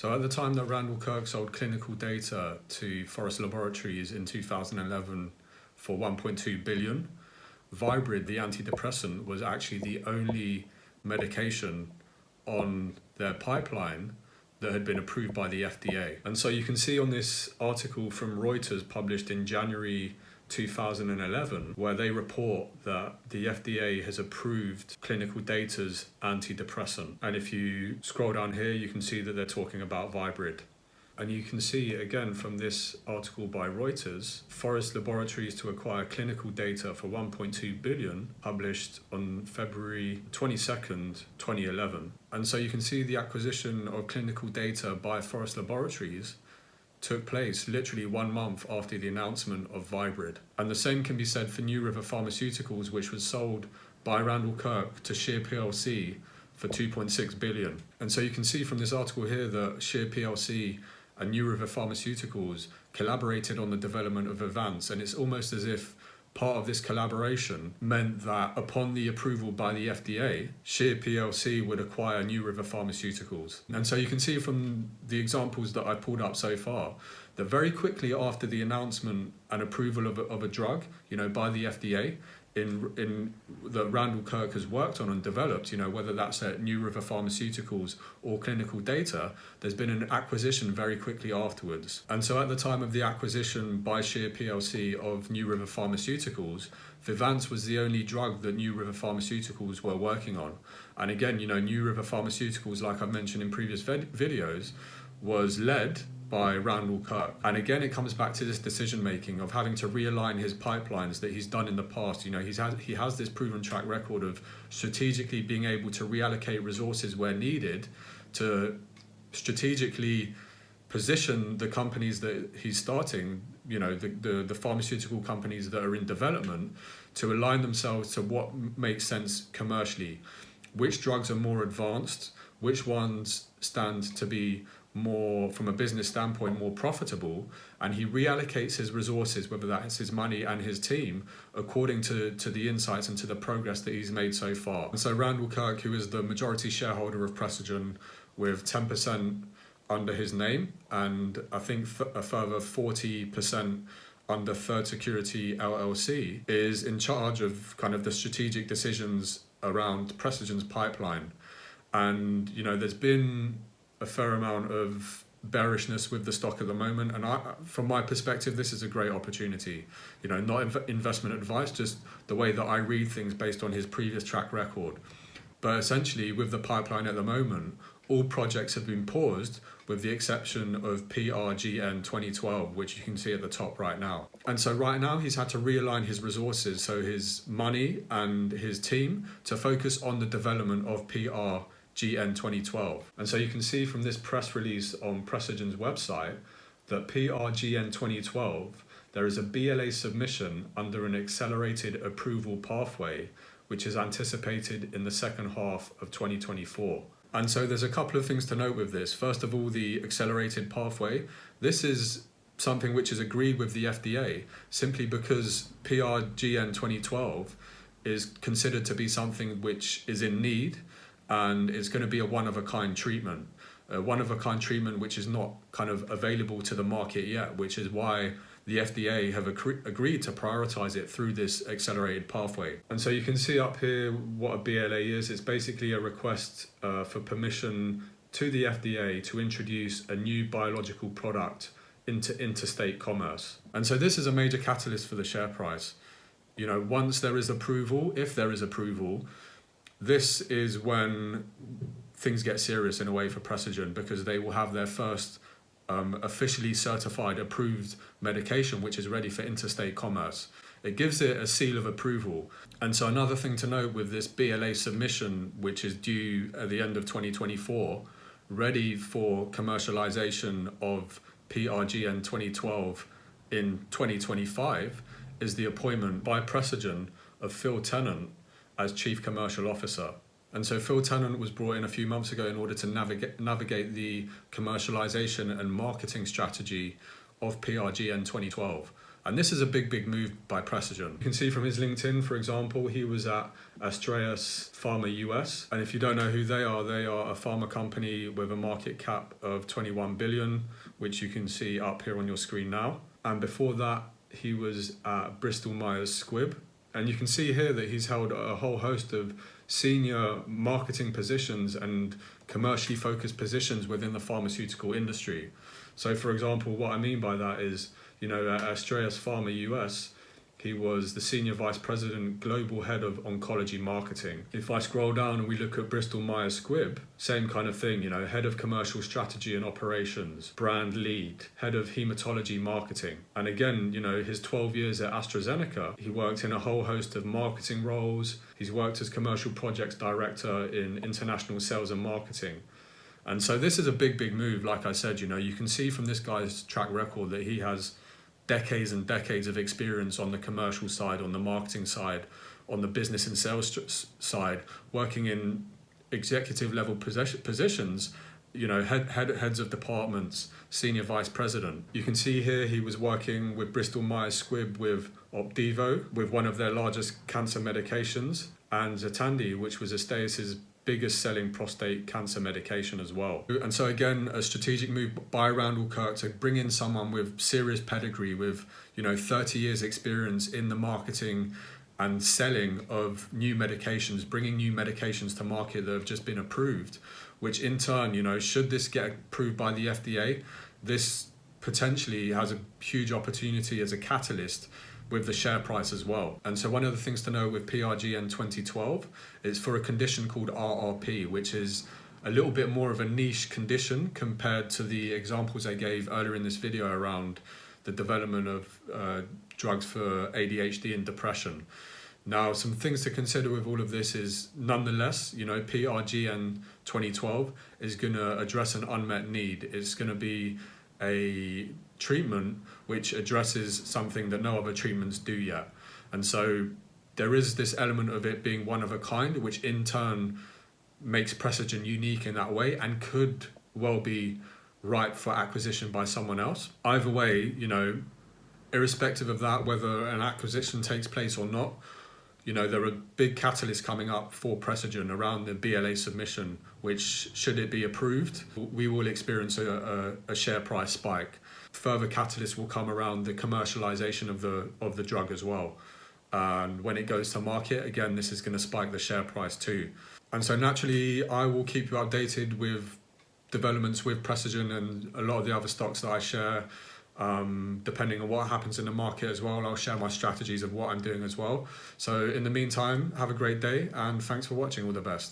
So at the time that Randall Kirk sold clinical data to Forest Laboratories in 2011 for 1.2 billion, Vibrid, the antidepressant, was actually the only medication on their pipeline that had been approved by the FDA. And so you can see on this article from Reuters published in January 2011, where they report that the FDA has approved clinical data's antidepressant. And if you scroll down here, you can see that they're talking about Vibrid. And you can see again from this article by Reuters, Forest Laboratories to acquire clinical data for 1.2 billion, published on February 22nd, 2011. And so you can see the acquisition of clinical data by Forest Laboratories took place literally 1 month after the announcement of Vibrid. And the same can be said for New River Pharmaceuticals, which was sold by Randall Kirk to Shear PLC for 2.6 billion. And so you can see from this article here that Shear PLC and New River Pharmaceuticals collaborated on the development of Advance, and it's almost as if part of this collaboration meant that upon the approval by the FDA, Shear PLC would acquire New River Pharmaceuticals. And so you can see from the examples that I pulled up so far that very quickly after the announcement and approval of a drug, by the FDA, in that Randall Kirk has worked on and developed, whether that's at New River Pharmaceuticals or clinical data, there's been an acquisition very quickly afterwards. And so at the time of the acquisition by Shear PLC of New River Pharmaceuticals, Vivance was the only drug that New River Pharmaceuticals were working on. And again, New River Pharmaceuticals, like I've mentioned in previous videos, was led by Randall Kirk. And again, it comes back to this decision making of having to realign his pipelines that he's done in the past. He has this proven track record of strategically being able to reallocate resources where needed to strategically position the companies that he's starting, the pharmaceutical companies that are in development, to align themselves to what makes sense commercially. Which drugs are more advanced, which ones stand to be more, from a business standpoint, more profitable, and he reallocates his resources, whether that's his money and his team, according to the insights and to the progress that he's made so far. And so Randall Kirk, who is the majority shareholder of Precigen with 10% under his name, and I think a further 40% under Third Security LLC, is in charge of kind of the strategic decisions around Precigen's pipeline. And there's been a fair amount of bearishness with the stock at the moment, and from my perspective, this is a great opportunity. Not investment advice, just the way that I read things based on his previous track record. But essentially, with the pipeline at the moment, all projects have been paused with the exception of Precigen 2012, which you can see at the top right now. And so right now he's had to realign his resources, so his money and his team, to focus on the development of Precigen 2012. And so you can see from this press release on Precigen's website that Precigen 2012, there is a BLA submission under an accelerated approval pathway, which is anticipated in the second half of 2024. And so there's a couple of things to note with this. First of all, the accelerated pathway. This is something which is agreed with the FDA simply because Precigen 2012 is considered to be something which is in need, and it's going to be a one-of-a-kind treatment. A one-of-a-kind treatment which is not kind of available to the market yet, which is why the FDA have agreed to prioritize it through this accelerated pathway. And so you can see up here what a BLA is. It's basically a request for permission to the FDA to introduce a new biological product into interstate commerce. And so this is a major catalyst for the share price. Once there is approval, if there is approval, this is when things get serious in a way for Precigen, because they will have their first officially certified approved medication which is ready for interstate commerce. It gives it a seal of approval. And so another thing to note with this BLA submission, which is due at the end of 2024, ready for commercialization of Precigen 2012 in 2025, is the appointment by Precigen of Phil Tennant as Chief Commercial Officer. And so Phil Tennant was brought in a few months ago in order to navigate the commercialization and marketing strategy of Precigen 2012. And this is a big move by Precigen. You can see from his LinkedIn, for example, he was at Astraeus Pharma US. And if you don't know who they are a pharma company with a market cap of 21 billion, which you can see up here on your screen now. And before that, he was at Bristol Myers Squibb. And you can see here that he's held a whole host of senior marketing positions and commercially focused positions within the pharmaceutical industry. So for example, what I mean by that is, at Astraeus Pharma US, he was the Senior Vice President, Global Head of Oncology Marketing. If I scroll down and we look at Bristol Myers Squibb, same kind of thing, Head of Commercial Strategy and Operations, Brand Lead, Head of Hematology Marketing. And again, his 12 years at AstraZeneca, he worked in a whole host of marketing roles. He's worked as Commercial Projects Director in International Sales and Marketing. And so this is a big move. Like I said, you can see from this guy's track record that he has decades and decades of experience on the commercial side, on the marketing side, on the business and sales side, working in executive level positions, heads of departments, senior vice president. You can see here he was working with Bristol Myers Squibb with Opdivo, with one of their largest cancer medications, and Xtandi, which was Astraeus's biggest selling prostate cancer medication as well. And so again, a strategic move by Randall Kirk to bring in someone with serious pedigree, with 30 years experience in the marketing and selling of new medications, bringing new medications to market that have just been approved, which in turn, should this get approved by the FDA, this potentially has a huge opportunity as a catalyst with the share price as well. And so one of the things to know with PRGN 2012 is for a condition called RRP, which is a little bit more of a niche condition compared to the examples I gave earlier in this video around the development of drugs for ADHD and depression. Now, some things to consider with all of this is, nonetheless, PRGN 2012 is going to address an unmet need. It's going to be a treatment which addresses something that no other treatments do yet. And so there is this element of it being one of a kind, which in turn makes Precigen unique in that way and could well be ripe for acquisition by someone else. Either way, irrespective of that, whether an acquisition takes place or not, there are big catalysts coming up for Precigen around the BLA submission, which, should it be approved, we will experience a share price spike. Further catalysts will come around the commercialization of the drug as well. And when it goes to market, again, this is going to spike the share price too. And so naturally, I will keep you updated with developments with Precigen and a lot of the other stocks that I share. Depending on what happens in the market as well, I'll share my strategies of what I'm doing as well. So in the meantime, have a great day and thanks for watching. All the best.